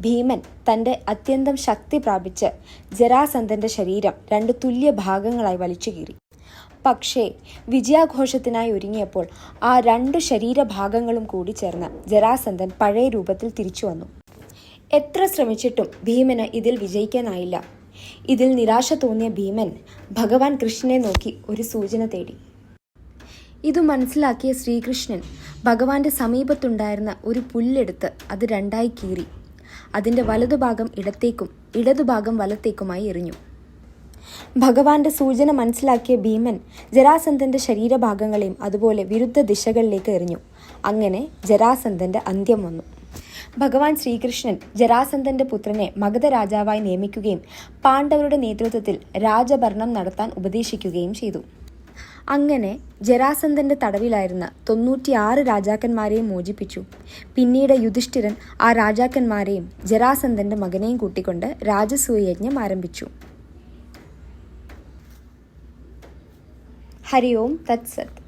ഭീമൻ തൻ്റെ അത്യന്തം ശക്തി പ്രാപിച്ച് ജരാസന്ധൻ്റെ ശരീരം 2 തുല്യ ഭാഗങ്ങളായി വലിച്ചു കീറി. പക്ഷേ വിജയാഘോഷത്തിനായി ഒരുങ്ങിയപ്പോൾ ആ 2 ശരീരഭാഗങ്ങളും കൂടി ചേർന്ന് ജരാസന്ധൻ പഴയ രൂപത്തിൽ തിരിച്ചു വന്നു. എത്ര ശ്രമിച്ചിട്ടും ഭീമന് ഇതിൽ വിജയിക്കാനായില്ല. ഇതിൽ നിരാശ തോന്നിയ ഭീമൻ ഭഗവാൻ കൃഷ്ണനെ നോക്കി ഒരു സൂചന തേടി. ഇതു മനസ്സിലാക്കിയ ശ്രീകൃഷ്ണൻ ഭഗവാന്റെ സമീപത്തുണ്ടായിരുന്ന ഒരു പുല്ലെടുത്ത് അത് 2ആയി കീറി അതിൻ്റെ വലതുഭാഗം ഇടത്തേക്കും ഇടതുഭാഗം വലത്തേക്കുമായി എറിഞ്ഞു. ഭഗവാന്റെ സൂചന മനസ്സിലാക്കിയ ഭീമൻ ജരാസന്ധന്റെ ശരീരഭാഗങ്ങളെയും അതുപോലെ വിരുദ്ധ ദിശകളിലേക്ക് എറിഞ്ഞു. അങ്ങനെ ജരാസന്ധന്റെ അന്ത്യം വന്നു. ഭഗവാൻ ശ്രീകൃഷ്ണൻ ജരാസന്ധന്റെ പുത്രനെ മഗധ രാജാവായി നിയമിക്കുകയും പാണ്ഡവരുടെ നേതൃത്വത്തിൽ രാജഭരണം നടത്താൻ ഉപദേശിക്കുകയും ചെയ്തു. അങ്ങനെ ജരാസന്ധന്റെ തടവിലായിരുന്ന 96 രാജാക്കന്മാരെയും മോചിപ്പിച്ചു. പിന്നീട് യുധിഷ്ഠിരൻ ആ രാജാക്കന്മാരെയും ജരാസന്ധന്റെ മകനെയും കൂട്ടിക്കൊണ്ട് രാജസൂയയജ്ഞം ആരംഭിച്ചു. ഹരി ഓം തത്സത്.